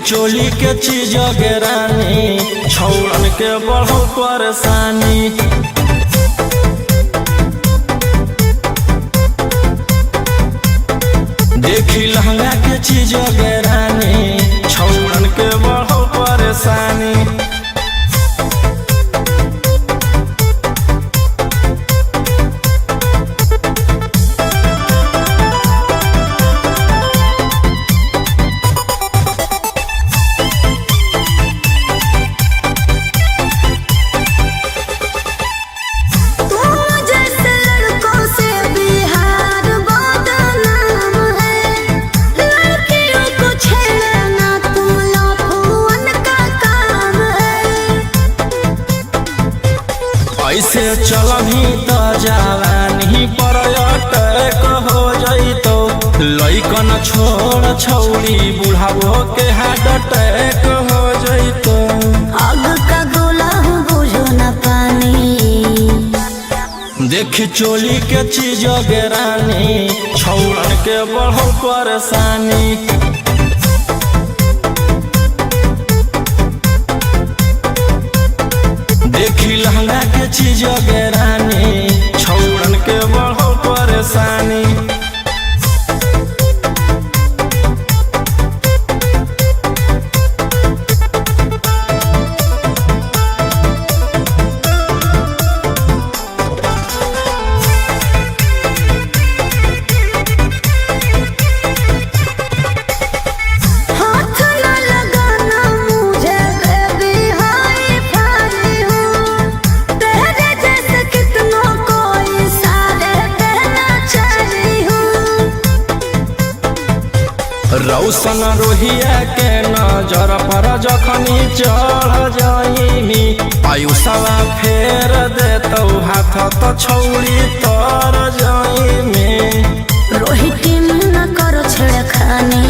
चोली के चीज गिरानी छौड़न के बढ़ल परेशानी। देखी लहंगा के चीज गिरानी छौड़न के बढ़ल परेशानी। ऐसे चलही तो जवानी पर अटैक हो जइतो। लइकन छोड़ छौड़ी बुढ़ावो के हार्ट अटैक हो जइतो। आग का गोला बुझो न पानी। देखी चोली के चीज गिरानी छौड़न के बढ़ल परेशानी। देखी लहंगा के चीज गिरानी छौड़न के बढ़ल परेशानी। रौशन रोहिया के नजर पर जखनी चढ़ जाइनी। आयुषवा फेर देतौ हाथ तो छौड़ी तर जाइनी। रोहित न करो छेड़खानी।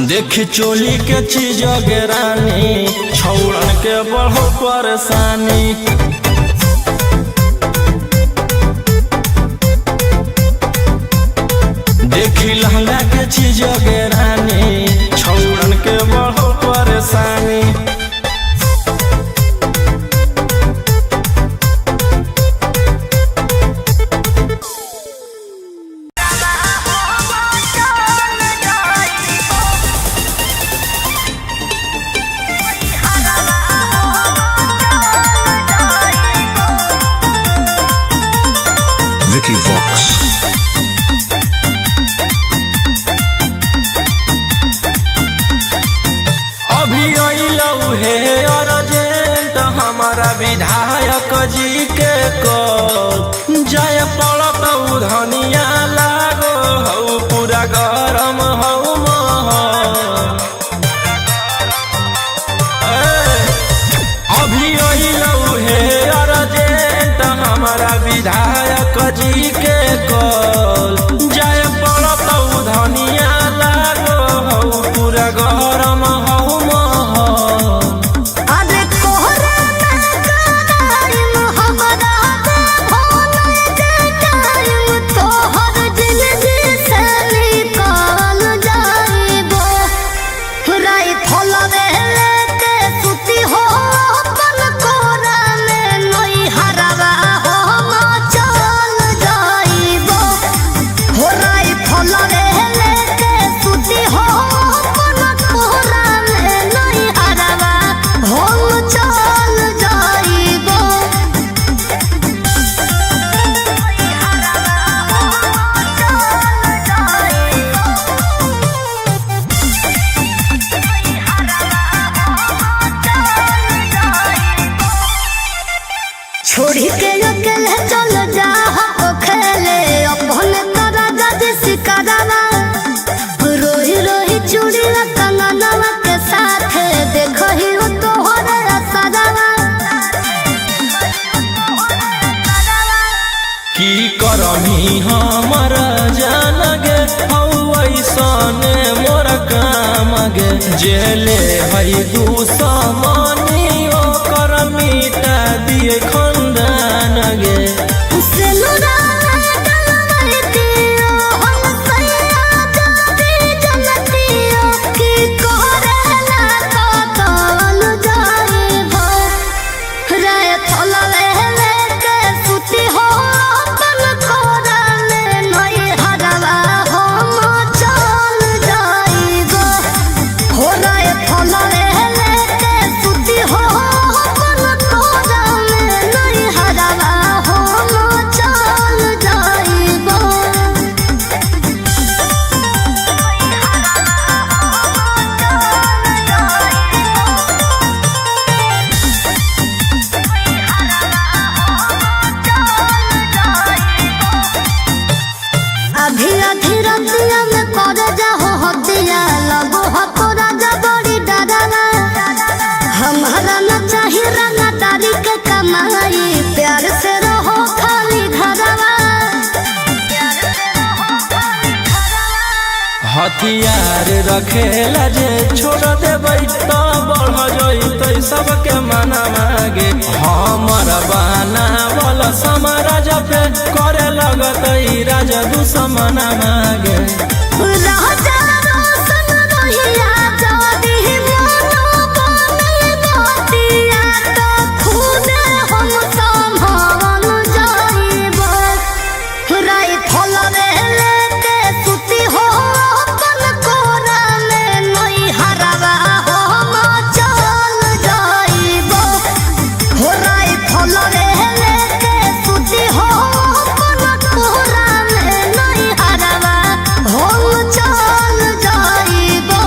देखी चोली के चीज गिरानी छौड़न के बढ़ल परेशानी। देखी लहंगा के चीज गिरानी छौड़न के बढ़ल परेशानी। Vicky Vox. विधायक जी के कल जय पड़त धनिया लागो हऊ पूरा गरम हऊ महल। अभी अइलऊ हे अर्जेंट हमारा विधायक जी के कल जय पड़त धनिया लागो हऊ पूरा गरम हऊ महल। छोड़ी के अकेले चल जा खेले अपन तारा जज सिकारा। रोही रोही चूड़ी कंगनवा के साथ देखो ही तोहरे असरवा। की करमी हमर जान गे ऐसने मोर काम गे। जेले हई दुश्मनी ओकर मिटा दिए खंदान गे। की कमाई प्यार से रहो खाली घरवा। हथियार रखेला जे छोड़ देबै तो बढ़ जइतै सबके मना मागे। हमर बाना बोल समाराज पे करे लगतै राजा दुश्मन मागे। राजा रोशन रहिया जदी मोनो बने बतिया तो खुद हम संभाल जाइबो। राई फल लेके सुती हो अपन कोरा में नई हरवा हम चल जाइबो। हो राई फल लेके सुती हो अपन कोरा में नई हरवा हम चल जाइबो।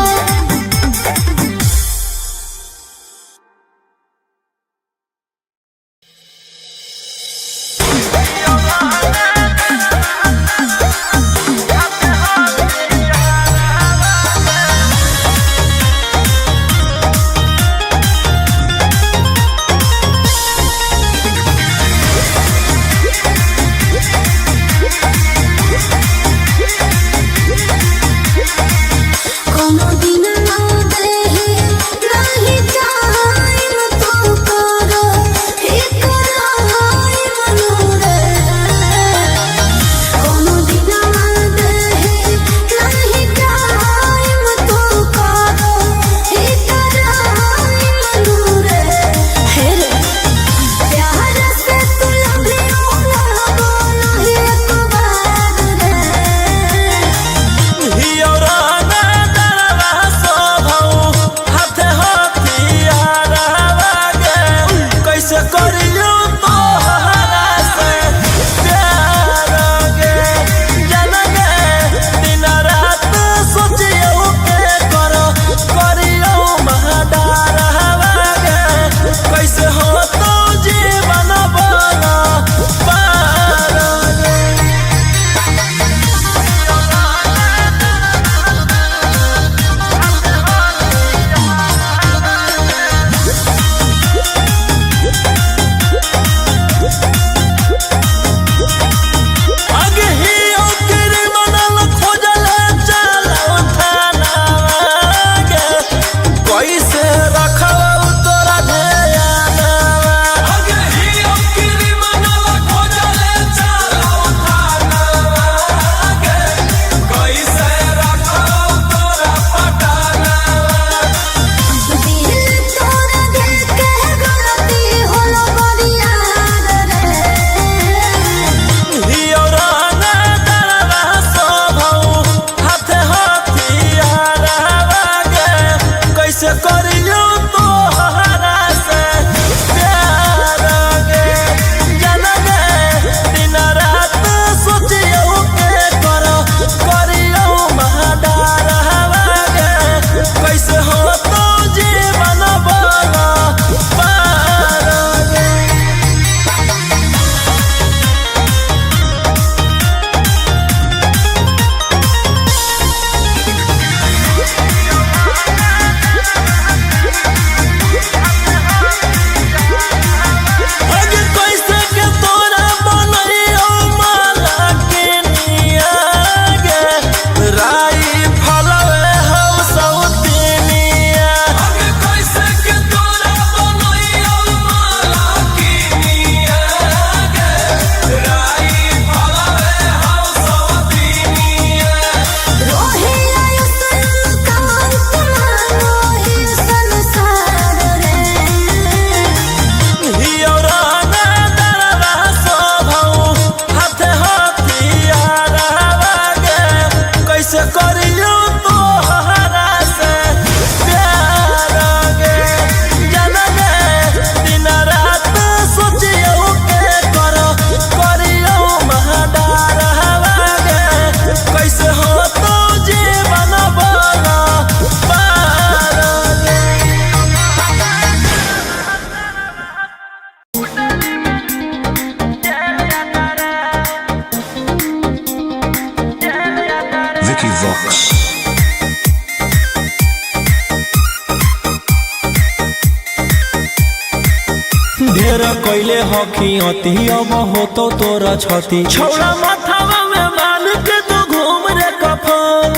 ढेर कैले हकी अति अब होतो तोरा छती छौड़ा माथावा में मान के तू घूम रे कफन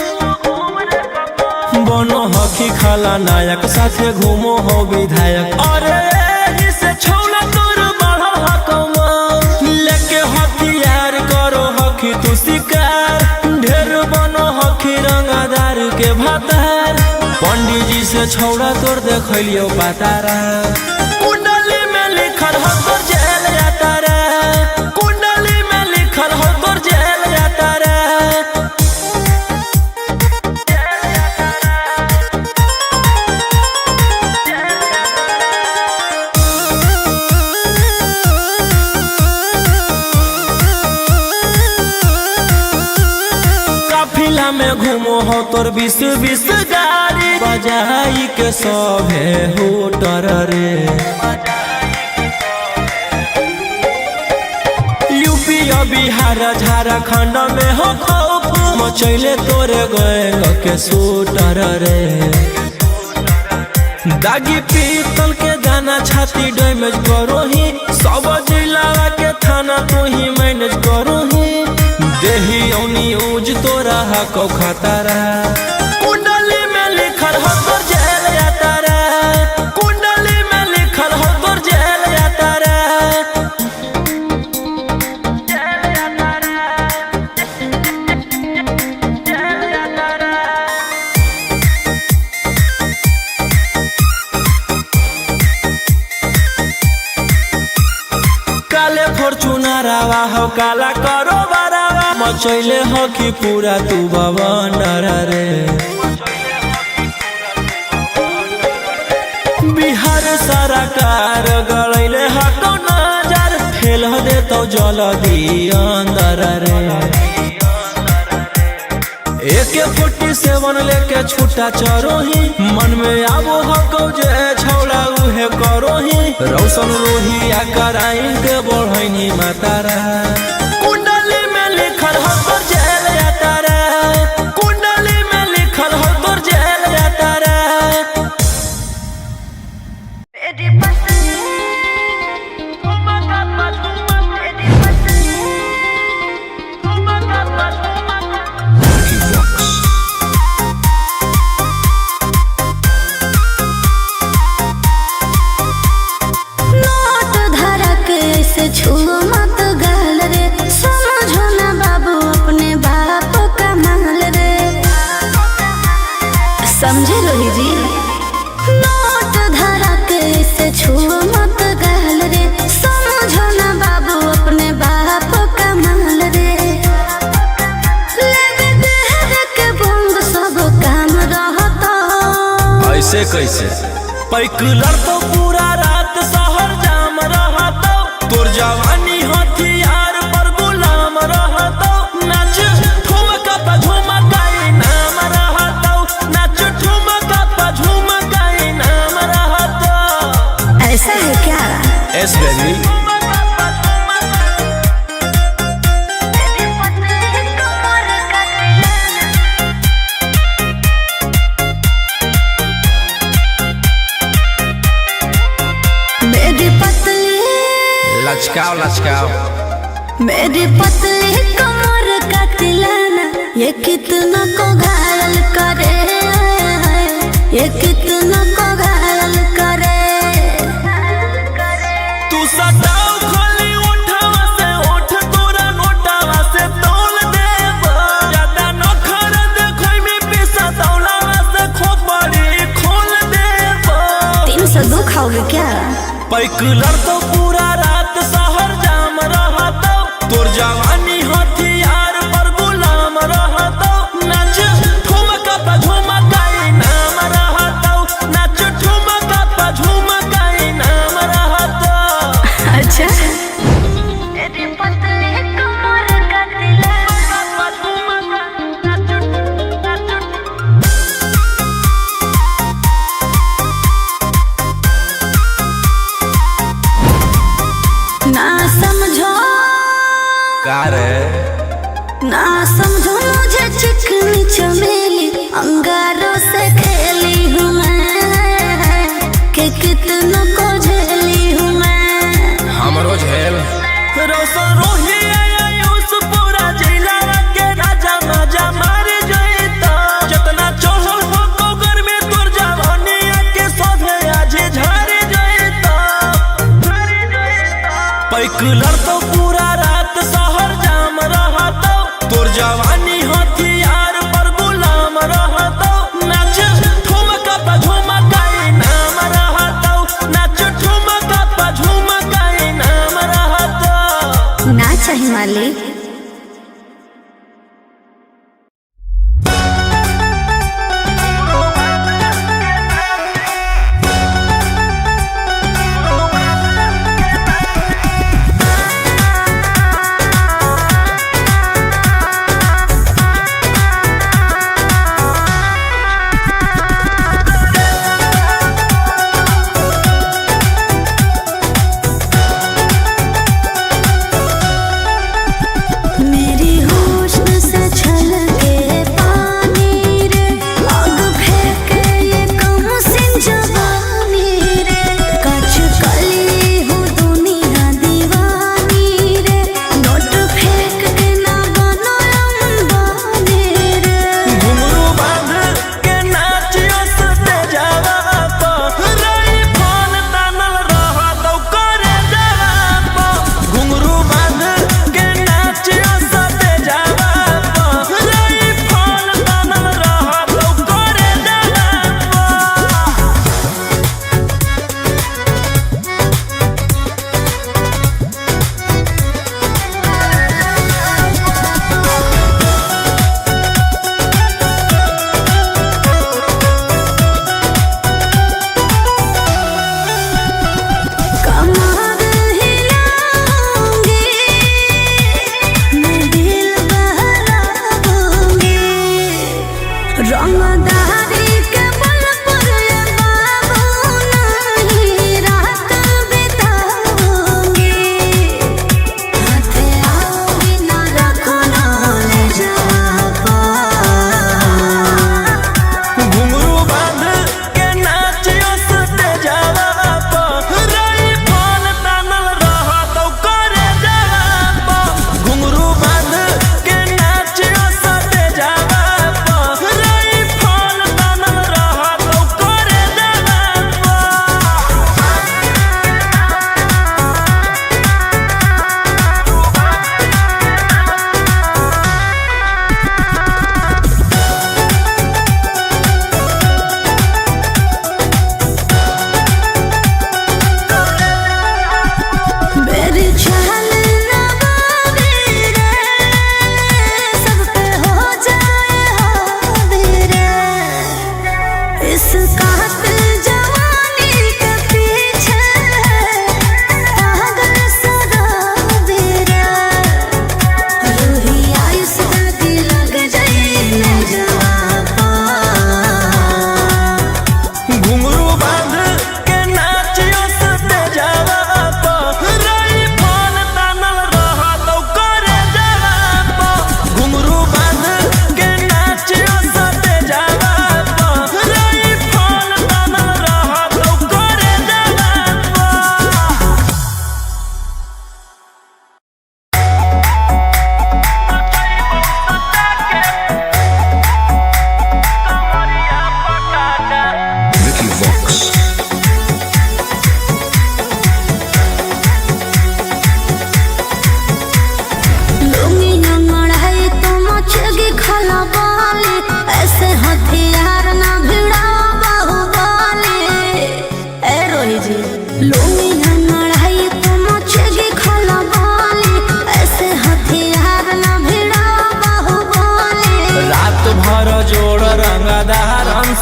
बनो हकी खाला नायक साथे घूमो हो विधायक अरे इसे छौड़ा तोर बढ़ा हकमा लेके हथियार करो हकी तू शिकार ढेर बनो हकी रंगादार के भातार पंडित जी से छौड़ा तोर देखलियो पातारा कुंडली में लिखल हो तोर जेल जाता रे कुंडली में लिखल हो तोर जेल जाता रे काफिला में घूमो हो तोर 20 गाड़ी बजाई के सभे होटर रे यूपी बिहार झारखंड में हो खौफ मचैले तोरे गैंग के शूटर रे दागी पीतल के दाना छाती डैमेज करो ही सब जिला के थाना तू ही मैनेज करो ही देही औनी ऊज तोरा हको खतरा कुंडली में लिखल हो तोर जेल जाता रे कुंडली में लिखल हो तोर जेल जाता रे काले फॉर्च्यूनर आवा हो काला करो बरावा मचैले हो कि पूरा तू बवंडर रे बिहार सरकार गड़ैले हको नजर फेल दे तो जल्दी अंदर रे AK-47 लेके छूटा चरोही मन में आबो हको जे छौड़ा उहे करोही रौशन रोहिया कराइन के बढ़ैनी मातारा कुंडली में लिखल हो तोर जेल जाता रे कुंडली में लिखल हो तोर जेल जाता रे Vicky Vox. नोट धरा के ऐसे छुओ मत गाल रे समझो ना बाबू अपने बाप का माल रे समझे रोही जी नोट धरा के ऐसे छुओ मत गाल रे समझो ना बाबू अपने बाप का माल रे लेवे देहर के बंग सब काम रहता ऐसे कैसे पैकलर तो पूरा रात शहर जाम रहता तोर जवानी हथियार पर गुलाम रहता नाच ठुमका पे झुमकाई नाम रहता नाच ठुमका पे झुमकाई नाम रहता ऐसा है क्या एस बेबी मेरी पतली लचकाओ लचकाओ मेरी पतली कमर का तिलाना ये कितना को घायल करे ये कितना को घायल करे तू सटाओ खाली उठावा से उठ तोरा नोटावा से तौल देब ज्यादा नखर देखै में पैसा तौलावा से खोपड़ी खोल देब 302 खाओगे क्या पैकलर तो पूरा रात शहर जाम रहता तोर जवानी हथियार पर गुलाम रहता नाच ठुमका पे झुमकाई नाम रहता नाच ठुमका पे झुमकाई नाम रहता अच्छा मेरी पतली कमर का ना समझो का रे ना समझो मुझे चिकनी चमेली अंगारों से खेली हूँ मैं कि कितनों को झेली हूँ मैं रोशन रोही आयुष पूरा जिला के राजा मजा मार जइता जितना चढ़ल हो कोगर में तोर जवानी के सोधे आज झर जइता पैक लड़तो पूरा रात शहर जाम रहतो तोर जवानी हथियार पर गुलाम रहतो नाच ठुमका पे झुमका नाम रहतो नाच ठुमका पे झुमका नाम रहतो ना चाहिए मालिक।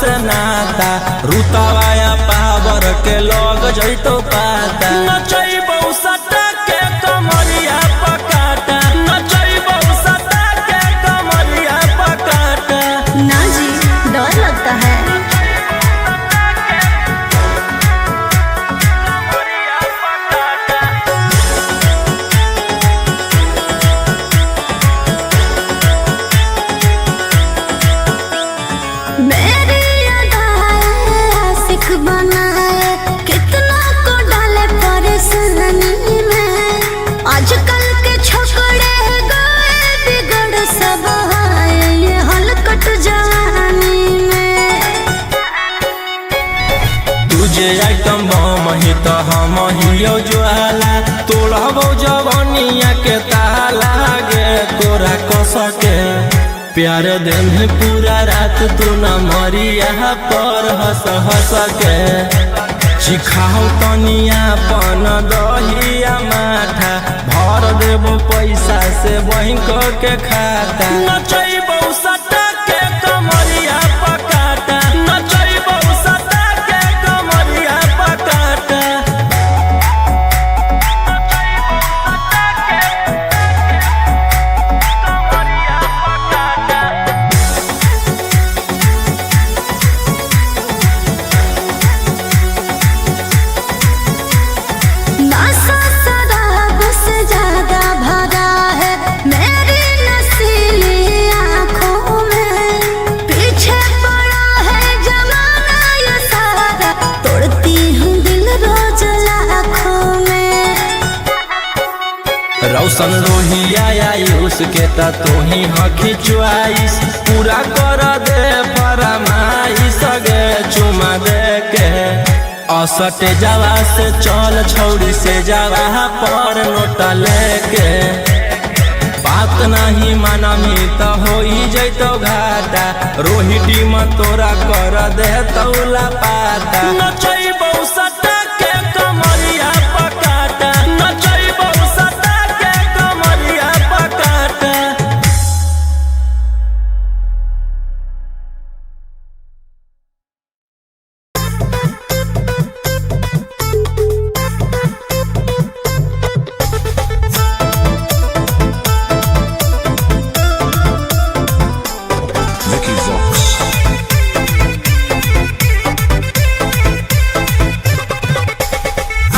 से नाता रुतवाया पावर के लोग जइतो पाता नचैबौ सटा के कमरिया पकाटा नचैबौ सटा के कमरिया पकाटा। ना जी डर लगता है। बनाए कितना को डाले परेशानी में आजकल प्यार दिन पूरा रात तू न मरिया पर हंस हंस के सिखाओ तनिया पन दहिया माथा भर देबो पैसा से बैंक के खाता नचैबो सटा के कमरिया पकाटा नचैबो सटा के कमरिया पकाटा रौशन रोहिया आयुष के ता तू ही हकी च्वाइस पूरा कर दे फरमाइश गे चुमा दे के असटे जावा से चल छौड़ी से जावा पर नोटा लेके बात नहीं मानमी तो हो जैतो घाटा रोहिटी में तोरा कर दे तौला पाता नचैबो सटा के कमरिया पकाटा नचैबो सटा के कमरिया पकाटा Vicky Vox.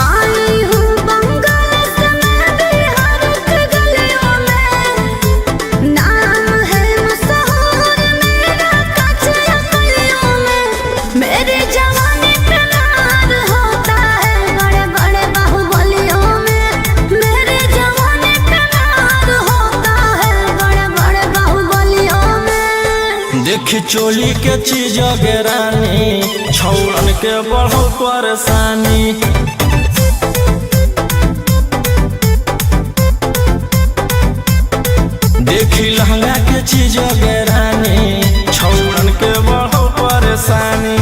आई हूँ बंगाल से मैं बिहार के गलियों में नाम है मशहूर मेरा कच्चे गलियों में मेरी जवानी पे नार होता है बड़े बड़े बाहुबलियों में मेरी जवानी पे नार होता है बड़े बड़े बाहुबलियों में देखी चोली के चीज रानी छौड़न के बढ़ो परेशानी देखी लहंगा के चीज रानी छौड़न के बढ़ो परेशानी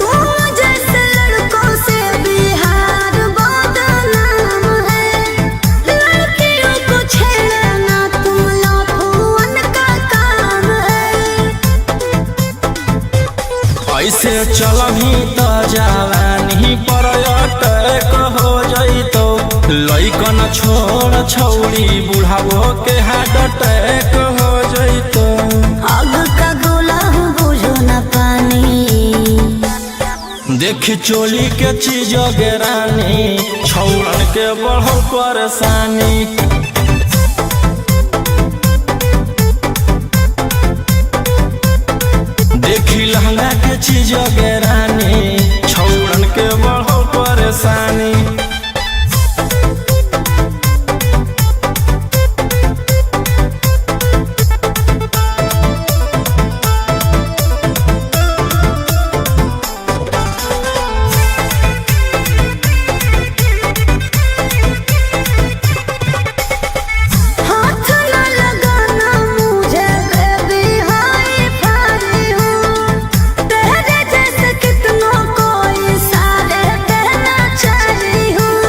तुम जैसे लड़कों से बिहार बदनाम है लड़कियों को छेड़ना तुम लफुअन का काम है ऐसे चलही तो जवानी पर अटैक हो जइतो लइकन छोड़ छौड़ी बुढ़ावो के हार्ट अटैक हो जइतो आग का गोला हूँ बुझो न पानी देखी चोली के चीज रानी छौड़न के बढ़ो परेशानी देखी लहंगा के चीज रानी छौड़न के बढ़ो परेशानी हाथ न लगाना मुझे बेबी हाई फाई हूँ तेरे जैसे कितनों को इशारे कहना चाही हूँ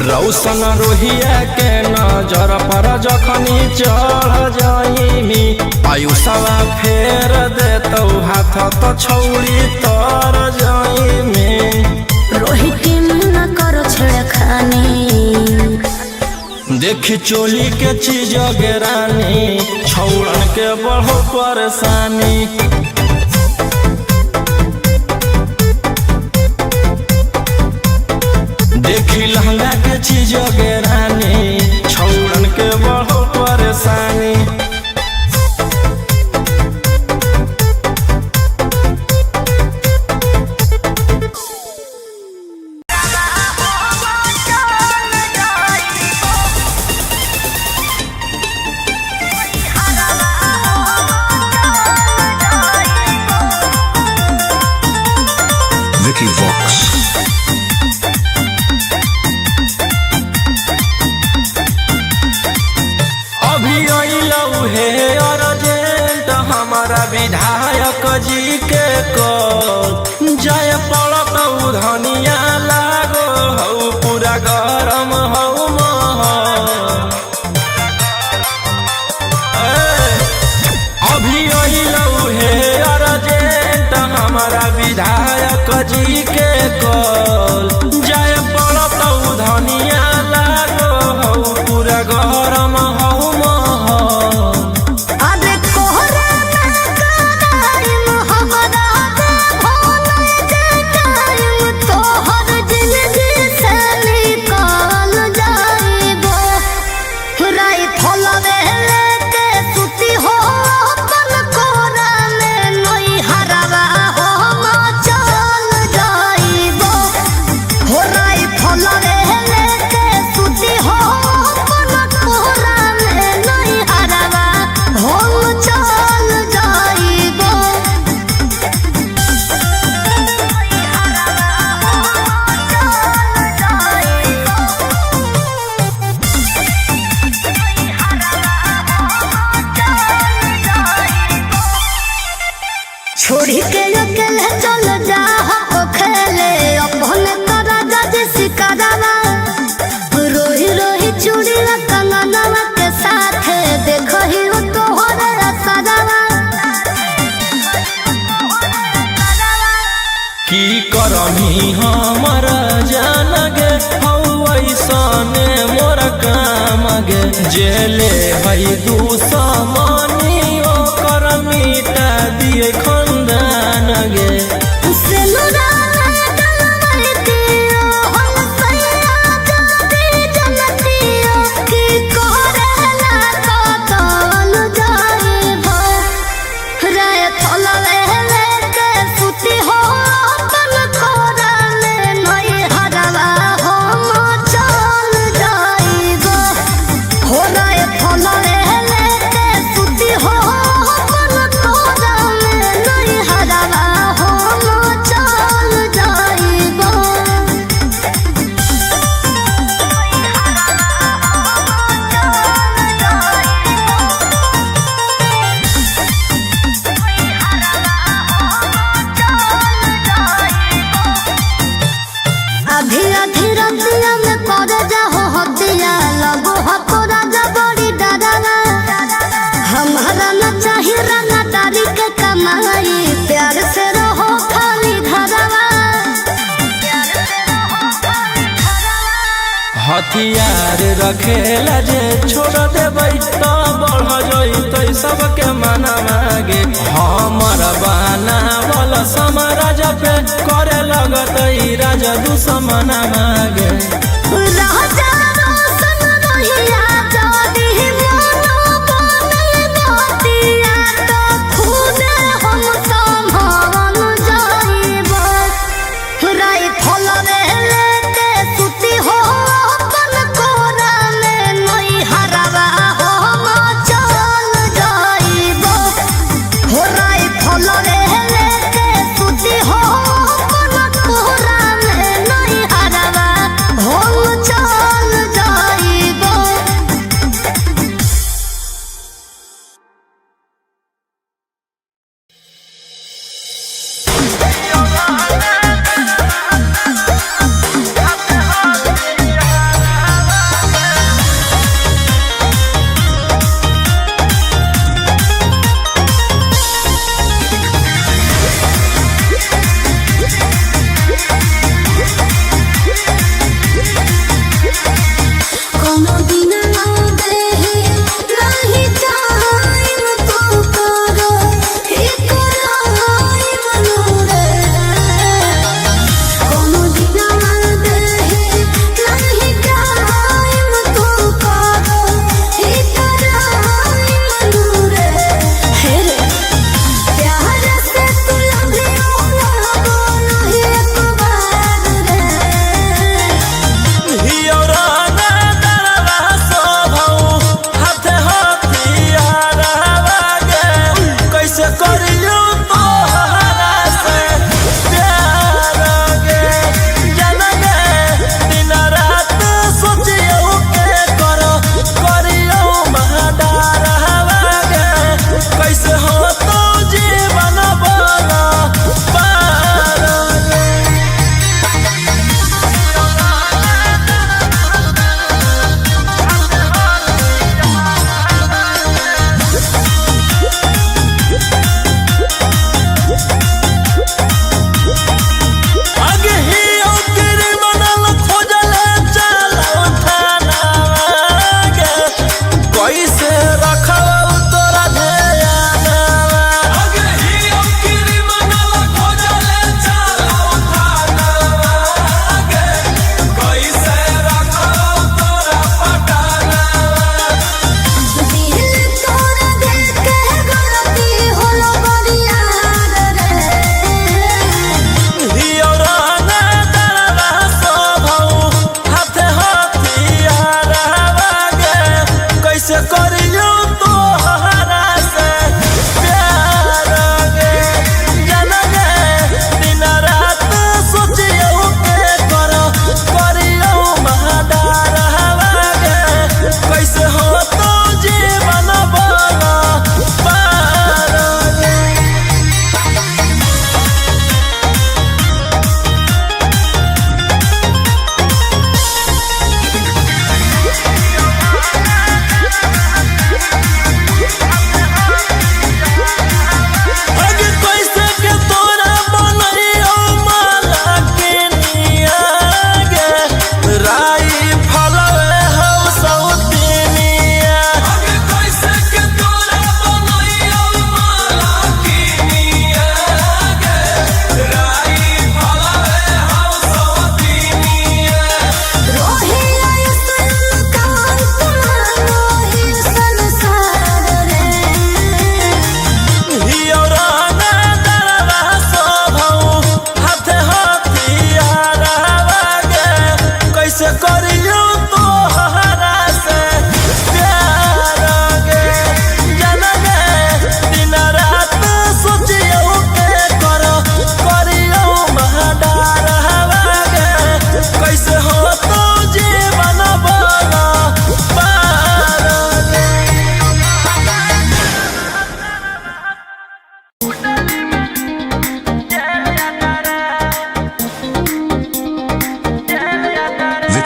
रौशन रोहिया के नजर पर जखनी चढ़ जाइमी आयुषवा फेर देतौ हाथ तो छौड़ी तर जाइमी रोहिती न करो छेड़खानी देखी चोली के चीज रानी छौड़न के बढ़ो परेशानी देखी लहंगा के चीज रानी छौड़न के बढ़ो परेशानी Vicky Vox. अभी अइलौ हे अर्जेंट हमारा विधायक जी के कॉल जाय पड़त धनिया लागो हौ पूरा गरम हौ महल। अभी अइलौ हे अर्जेंट हमारा विधायक जी के कॉल जाय पड़त धनिया लागो हौ पूरा गरम हौ महल। अरे कोहरा ना कराइम हमरा दे भोले जे टाइम तोहर जिंदगी से निकल जाइबो। राई फलवे लेके सुती हो अपन कोरा में नई हरवा हो चल जाइबो। हो राई फलवे लेके सुती हो अपन कोरा में नई हरवा हो चल जाइबो। छोड़ी के अकेले चल जा हो खेले अपने करा जज सिकरवा। रोही रोही चूड़ी कंगनवा के साथ देखही हो तोहरे असरवा। की करमी हमर जान गे हौ ऐसने मोर काम गे जेले हई दुश्मनी ओकर मिटा दिए खंदान गे। सिनुरा डलवैतियो हम सैया जाती जनतियो की करेला कतल जाइबो। राय फलवे लेके सुती हो अपन कोरा में नई हरवा हम चल जाइबो। हो राय फलवे लेके सुती हो अपन कोरा में नई हरवा हम चल जाइबो। आधी आधी रतिया में कर जाहो हतिया लगो हको राजा बड़ी डरावा। हमारा न चाही रंगदारी के कमाई प्यार से रहो खाली घरवा। हथियार रखेला जे छोड़ देबै त बढ़ जइतै सबके मना मागे। हमर बनावल समाराज पे करे लगतै राजा दुश्मन मागे। राजा रोशन रहिया जदी मोनो बनल बतिया तो खुद हम संभाल जाइबो। राई फलवे लेके सुती हो अपन कोरा में नई हरवा हम चल जाइबो। हो राई फलवे लेके सुती हो अपन कोरा में नई हरवा हम चल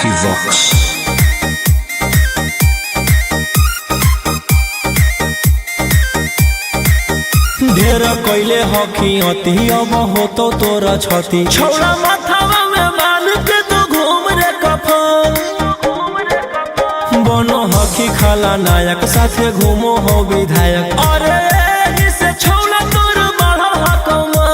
Lucky Vox. ढेर कैले हकी अति अब होतो तोरा छती छौड़ा माथावा में बांध के तू घूम रे कफन बनो हकी खाला नायक साथे घूमो हो विधायक अरे इसे छौड़ा तोर बढ़ल हकमा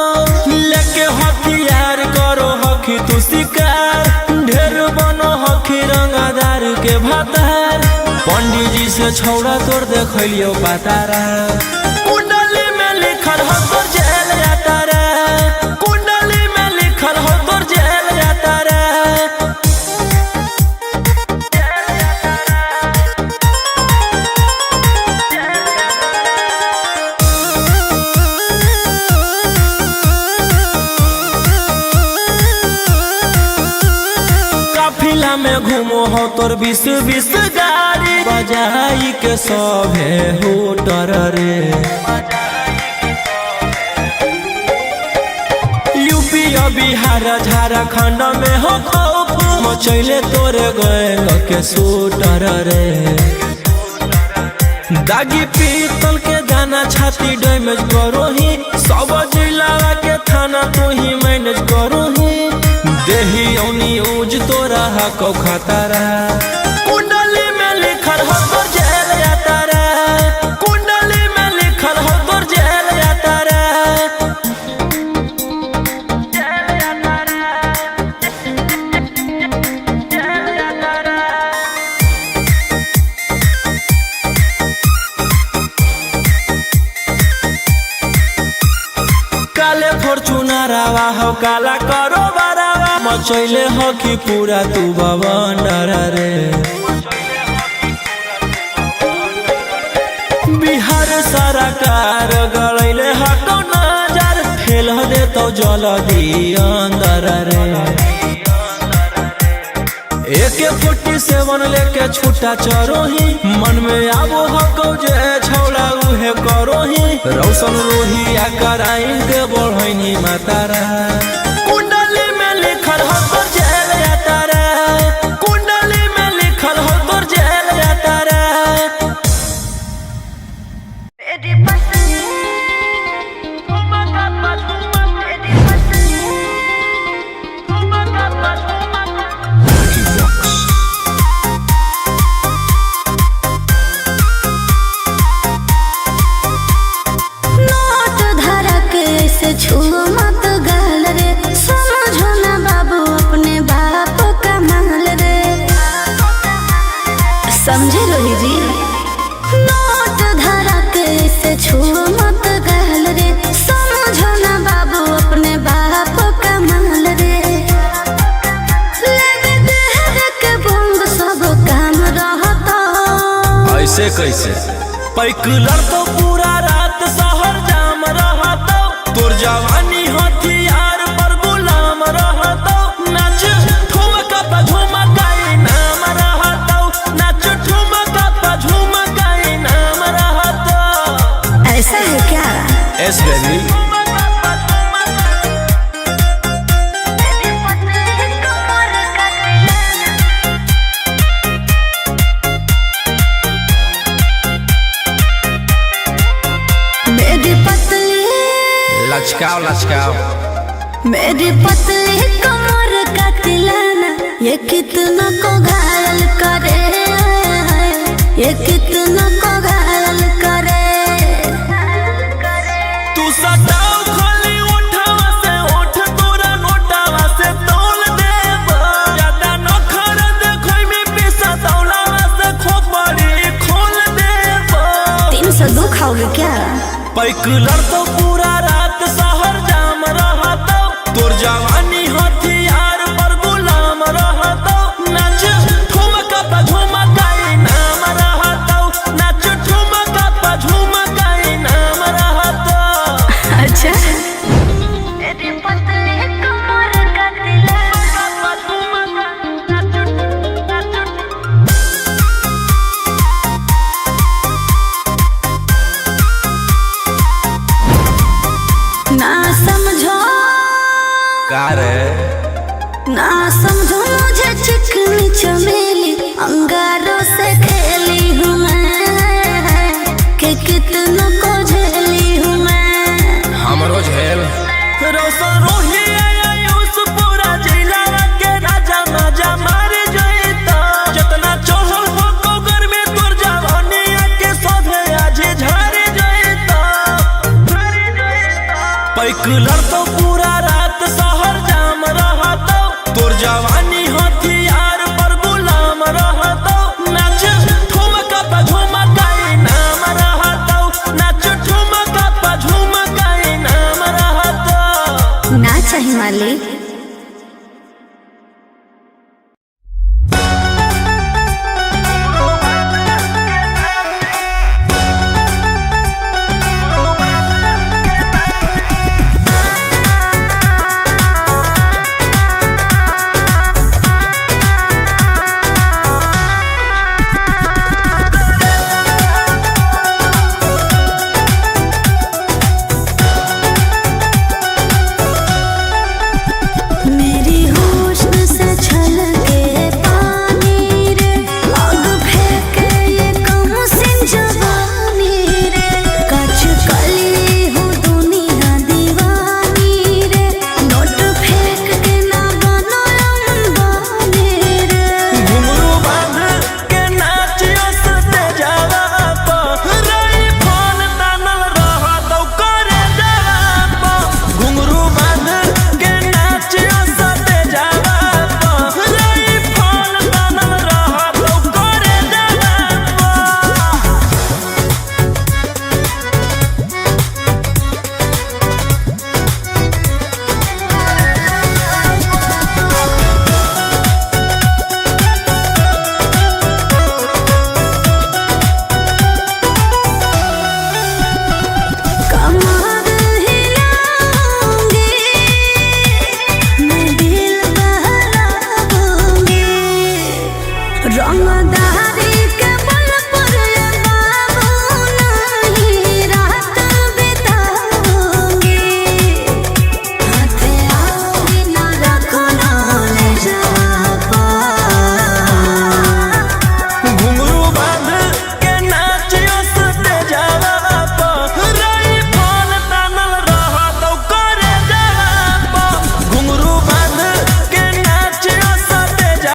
लेके हथियार करो हकी तू शिकार ढेर बनो हकी रंगादार के भातार पंडित जी से छौड़ा तोर देखलियो पातारा कुंडली में लिखल हो तोर जेल जाता रे कुंडली में लिखल हो तोर जेल जाता रे काफिला में घूमो हो तोर 20-20 गाड़ी बजाई के सभे होटर रे यूपी बिहार झारखंड में हो खौफ मचैले तोरे गैंग के शूटर रे दागी पीतल के दाना छाती डैमेज करो ही सब जिला के थाना तो ही मैनेज करो ही देही औनी ऊज तोरा हको खतरा कुंडली में लिखल हो तोर जेल जाता रे कुंडली में लिखल हो तोर जेल जाता रे काले फॉर्च्यूनरवा हो काला करो बरावा मचैले हो कि पूरा तू बवंडर रे बिहार सरकार गलैले हको नजर फेल दे तो जल्दी अंदर रे AK-47 लेके छूटा चरोही मन में आबो हको जे छौड़ा उहे करोही रौशन रोही आ कराइन के बढ़ैनी मातारा कुंडली में लिखल हो तोर जेल जाता रे कुंडली में लिखल हो तोर जेल जाता रे Lucky Vox. नोट धरा के से छू मत गाल रे समझो ना बाबू अपने बाप का माल रे समझे रोही जी नोट धरा के से छू मत गाल रे समझो ना बाबू अपने बाप का माल रे लगे देह के बंग सब काम रहता ऐसे कैसे पैकुलर तो पूरा रात शहर जाम रहता तोर जवानी हथियार पर गुलाम रहता नाच ठुमका पे झुमकाई नाम रहता नाच ठुमका पे झुमकाई नाम रहता ऐसा है क्या एस बेबी मेरी पतली लचकाओ लचकाओ मेरी पतली कमर का तिलाना ये कितना को घायल करे ये कितना को घायल करे तू सटाओ खाली उठावा से उठ तोरा नोटावा से तौल देब ज्यादा नखर देखोई में पैसा तौलावा से खोपड़ी खोल देब 302 खाओगे क्या पैकुलर तो पूरा रात शहर जाम रहता तोर जवानी हथियार पर गुलाम रहता नाच ठुमका पे झुमकाई नाम रहता नाच ठुमका पे झुमकाई नाम रहता अच्छा मेरी पतली कमर का ना समझो का रे ना समझो मुझे चिकनी चमेली अंगारों से खेली हूँ मैं कि कितनों को झेली हूँ मैं हमरो झेल रोशन